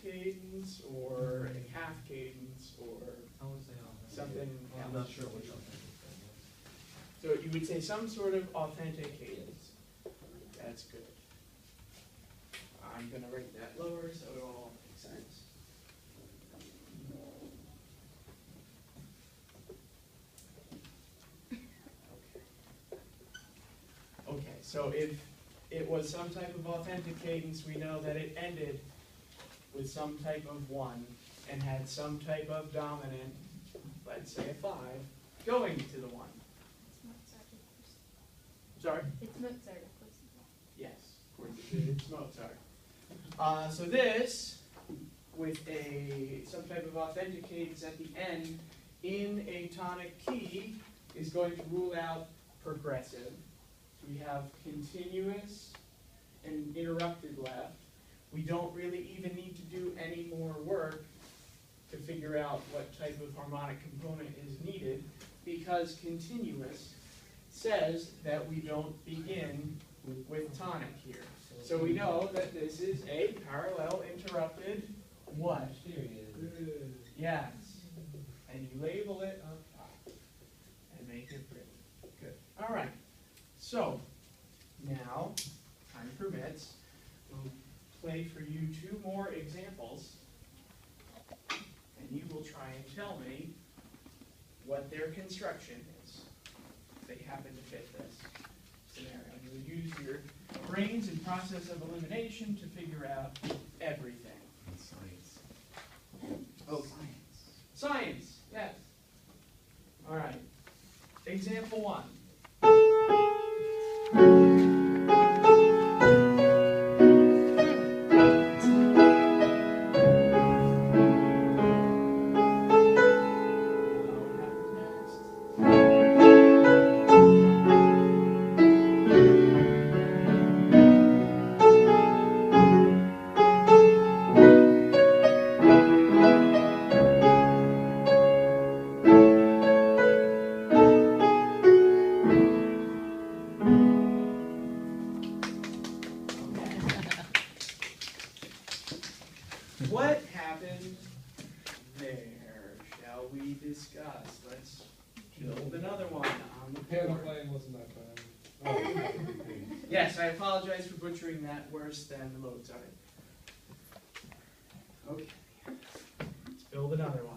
cadence or a half cadence or something. I'm not sure which authentic So you would say some sort of authentic cadence. That's good. I'm going to rate that lower so it all makes sense. Okay, so if it was some type of authentic cadence, we know that it ended with some type of 1 and had some type of dominant, let's say a 5, going to the 1. Sorry? It's Mozart, of course. Yes, of course it's Mozart. So this, with some type of authentic cadence at the end in a tonic key, is going to rule out progressive. So we have continuous and interrupted left. We don't really even need to do any more work to figure out what type of harmonic component is needed, because continuous says that we don't begin with tonic here. So we know that this is a parallel interrupted what? Yes. And you label it up top and make it pretty. Good. All right. So now, time permits, we'll play for you 2 more examples, and you will try and tell me what their construction is. They happen to fit this scenario. You'll use your brains and process of elimination to figure out everything. Science. Oh, science. Science, yes. All right. Example 1. What happened there? Shall we discuss? Let's build another one on the Piano board. playing wasn't that bad. Yes, I apologize for butchering that worse than the Mozart. Okay, let's build another one.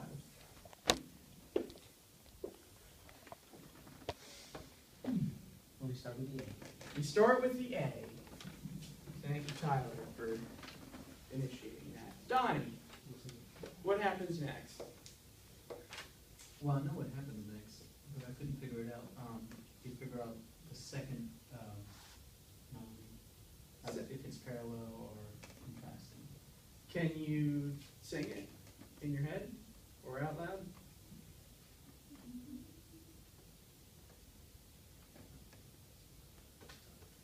We start with the A. We start with the A. Thank you, Tyler, for initiating that. Donnie, what happens next? Well, I know what happens next, but I couldn't figure it out. You figure out the second if it's parallel or contrasting. Can you sing it in your head or out loud?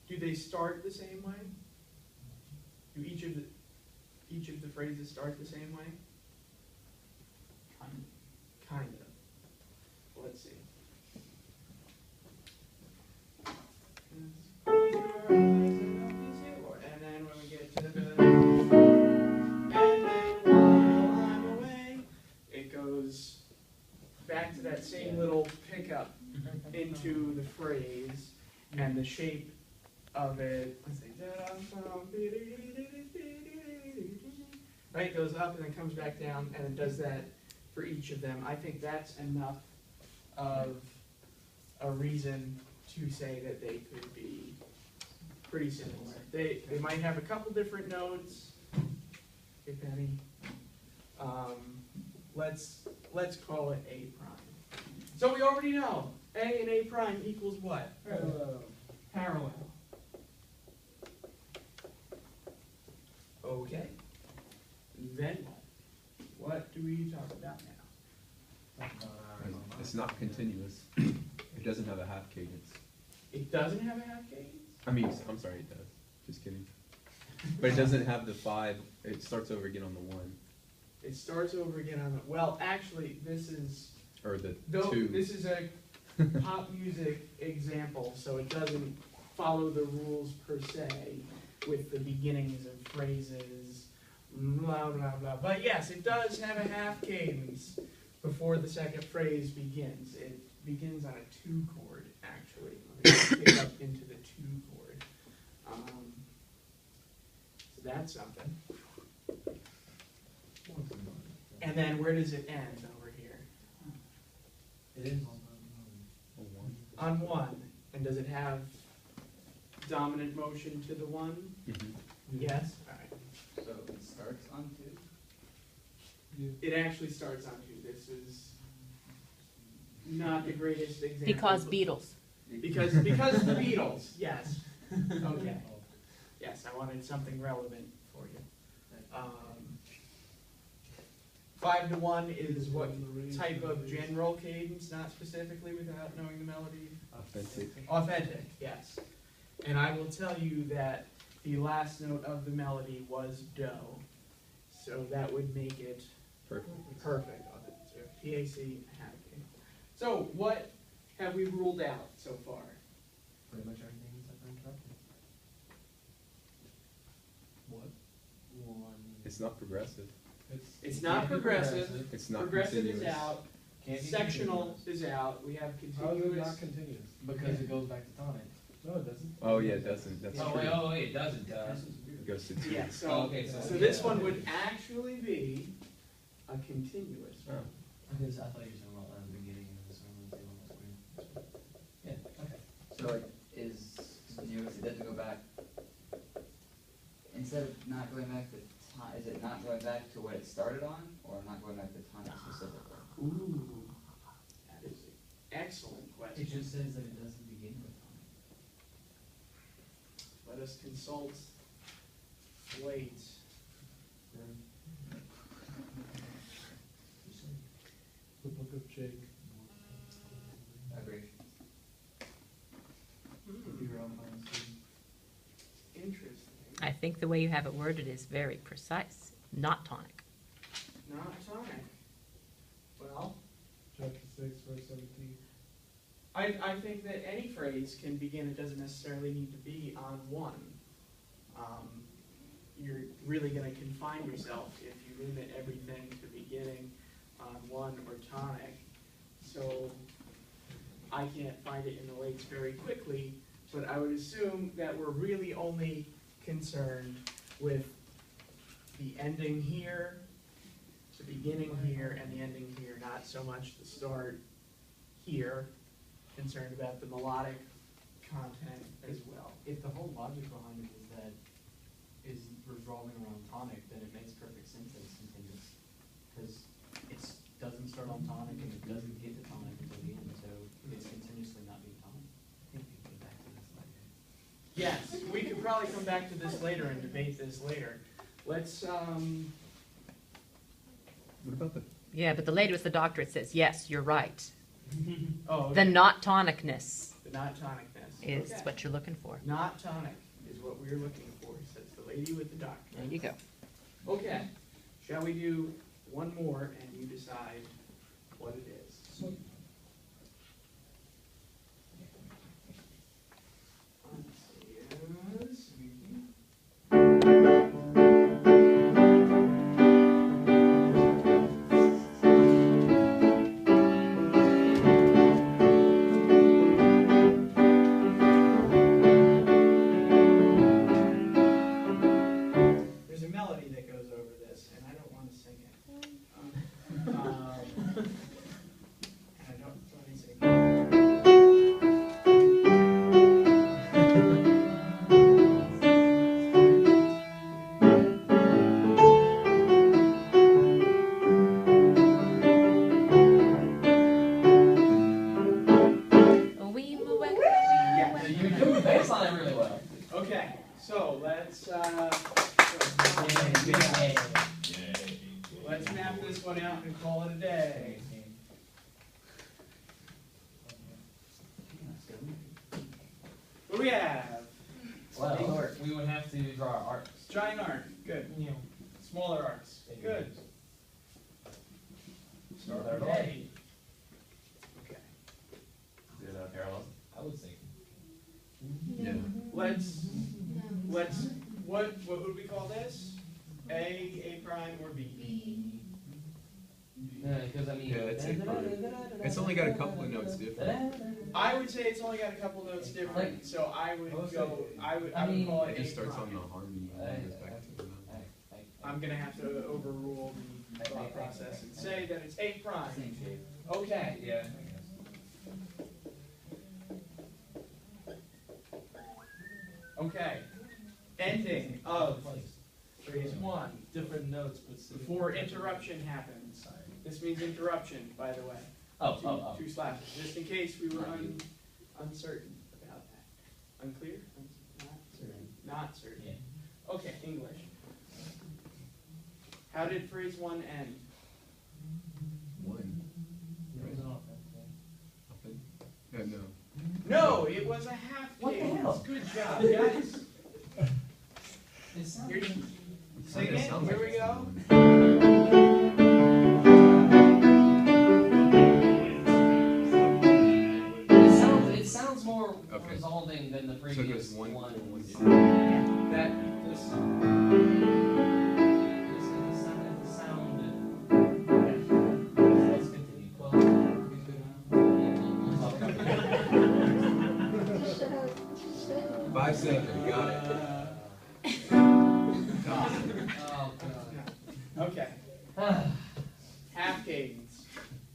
Do they start the same way? Do each of the phrases start the same way? Kind of. Let's see. And then when we get to the and then while I'm away, it goes back to that same little pickup into the phrase and the shape of it. Let's see. Right, goes up and then comes back down, and it does that for each of them. I think that's enough of a reason to say that they could be pretty similar. They might have a couple different notes, if any. Let's call it A prime. So we already know A and A prime equals what? Parallel. Okay. Then what? What do we talk about now? It's not continuous. It doesn't have a half cadence. It doesn't have a half cadence? I mean, I'm sorry, it does. Just kidding. But it doesn't have the 5. It starts over again on the 1. It starts over again on the, well, actually, this is, Or the though, 2. this is a pop music example, so it doesn't follow the rules per se with the beginnings of phrases blah, blah, blah. But yes, it does have a half cadence before the second phrase begins. It begins on a 2 chord, actually. Let me pick up into the 2 chord. So that's something. And then where does it end over here? It is On 1. And does it have dominant motion to the 1? Mhm. Yes? All right. So it starts on 2? It actually starts on 2. This is not the greatest example. Because Beatles. Because the Beatles, yes. Okay. Yes, I wanted something relevant for you. 5 to 1 is what type of general cadence, not specifically without knowing the melody? Authentic. Authentic, yes. And I will tell you that the last note of the melody was do, so that would make it Perfect. perfect. So PAC, half cadence. So what have we ruled out so far? pretty much everything except for interrupted. What? One. It's not progressive. It's not progressive. It's not Progressive continuous. is out. Can't be Sectional is out. We have How is it continuous. not continuous? Because it goes back to tonic. No, it doesn't. Oh, yeah, it doesn't. That's true. It doesn't, It goes to 2. Yeah, so, Oh, okay, so- so this one would actually be a continuous. Oh. Because I thought you were talking about the beginning of the song. Let's see what was weird. Yeah, okay. So it is continuous, it doesn't go back, instead of not going back to time, is it not going back to what it started on, or not going back to time specifically? Ooh, that is an excellent It question. just says that it doesn't begin with tonic. Let us consult Wait. The book of Jake. Agree. Interesting. I think the way you have it worded is very precise, not tonic. Not tonic. Well, Chapter 6, verse 17. I think that any phrase can begin, it doesn't necessarily need to be on 1. You're really going to confine yourself if you limit everything to beginning on 1 or tonic. So I can't find it in the Lates very quickly, but I would assume that we're really only concerned with the ending here, the beginning here, and the ending here, not so much the start here. Concerned about the melodic content as well. If the whole logic behind it is that is revolving around tonic, then it makes perfect sense that it's continuous. Because it doesn't start on tonic and it doesn't get to tonic until the end, so it's continuously not being tonic. I think we can get back to this later. Yes, we could probably come back to this later and debate this later. Let's, What about the Yeah, but the lady with the doctorate says, yes, you're right. oh, The okay. not tonicness The not tonicness. is Okay. what you're looking for. Not tonic is what we're looking for, says the lady with the doctor. There you go. Okay, shall we do one more and you decide what it is? Let's see, there's a melody that goes over this, and I don't want to sing it. And I don't want to sing it. Yeah, so you do the bass line really well. Okay, so let's map this one out and call it a day. What do we have? Well, we would have to draw our arcs. Giant arc, good. Smaller arcs, good. Start with our day. Okay, Is it parallel? I would say. yeah? let's, what would we call this? A Because I mean. Yeah, it's It's only got a couple of notes different. I would say it's only got a couple notes different, so I would go, I would call it It just A starts on prime. the harmony and goes back to the. I'm gonna have to overrule the thought process and say that it's A prime. Same shape. Okay. Yeah, Okay. Ending of phrase one. Different notes, but. Before interruption happens. This means interruption, by the way. Two slashes, just in case we were uncertain about that. Unclear? Not certain. Not certain. Yeah. Okay, English. How did phrase one end? One. No. No, it was a half What the cadence. hell? Good job, guys. It sounds. Here, sing Kinda it. sounds Here like we it's go. one. It sounds more Okay. resolving than the So previous it goes one, ones. one, That this. This is the sound. Let's continue. Five, 7, got it. Oh, Okay. God. Half cadence.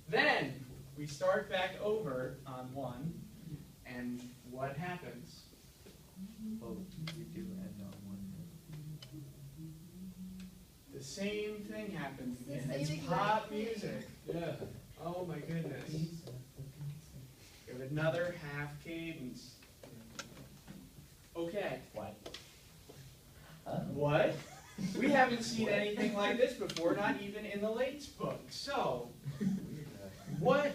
Then we start back over on one, and what happens? Well, you do end on one. The same thing happens The again. same It's exact pop thing. music. Yeah. Oh my goodness. Give it another half cadence. Okay. What? What? We haven't seen anything like this before, not even in the Lates book. So, what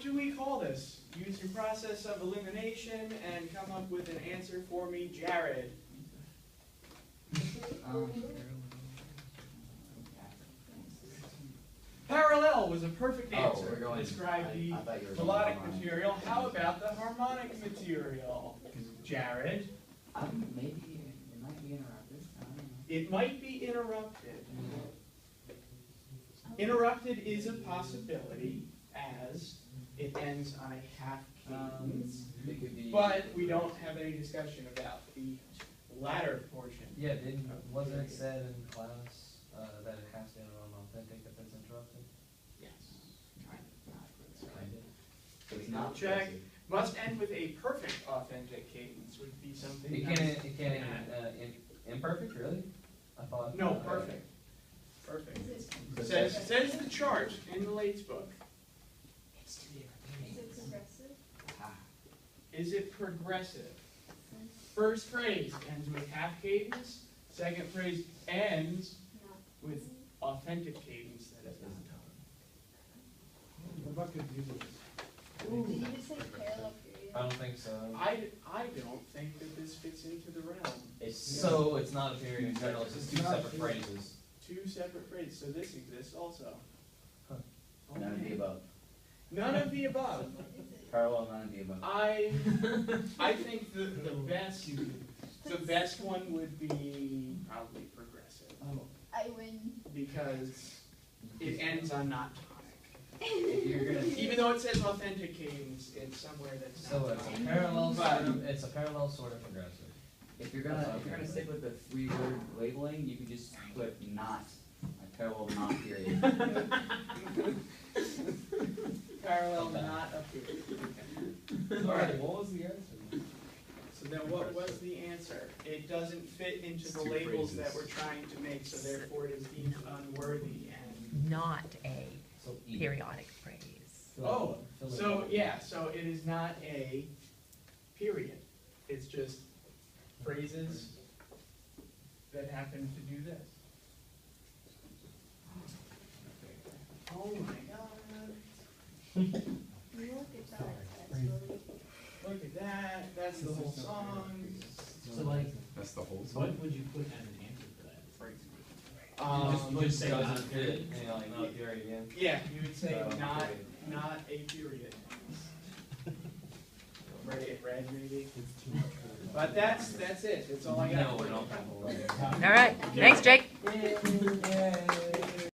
do we call this? Use your process of elimination and come up with an answer for me, Jared. Parallel was a perfect Oh, answer we're going. to describe the I thought you were going melodic harmonic. material. How about the harmonic material, Jared? Maybe it might be interrupted. I don't know. It might be interrupted. Interrupted is a possibility as it ends on a half cadence, It could be. but we don't have any discussion about the latter portion. Yeah, wasn't it said in class that it has to end on authentic if it's interrupted? Yes. Kind of, not, but it's kind of. So it's not Check. progressive. Must end with a perfect authentic cadence would be something. It nice can't, to it can't, add. imperfect, really? I thought. No, perfect. Perfect. Is Says the chart in the Lates book. it progressive? Ah. Is it progressive? First phrase ends with half cadence. Second phrase ends No. with authentic cadence that is not. What about continuous? Did you just say parallel period? I don't think so. I don't think that this fits into the realm. So it's not a period in general, it's just two separate phrases. Two separate phrases, so this exists also. Huh. Oh, None of the man. above. None of the above. What is it? Parallel, none of the above. I think the best one would be probably progressive. I win. Because it ends on not tonic. If you're gonna. Even though it says authentic cadence, it's somewhere that's not So it's a tonic. parallel sort of, it's a parallel sort of progressive. If you're gonna stick with the 3-word labeling, you can just put not, like parallel not period. Parallel, not a period. Alright, what was the answer? So then what was the answer? It doesn't fit into It's the two labels that phrases. we're trying to make, so therefore it is deemed unworthy and. Not a So E. periodic phrase. Oh, Fill in so the- yeah, so it is not a period. It's just phrases that happen to do this. Oh my god. Look at that. That's really. Look at that. That's the whole song. So like, That's the whole song. what would you put as an answer for that phrase? Just say doesn't not fit, period. you know, like not a period, yeah. Yeah, you would say Oh, not period. a period. Red maybe. But that's it. That's all I got. No, we're not. All right, thanks, Jake. Yay.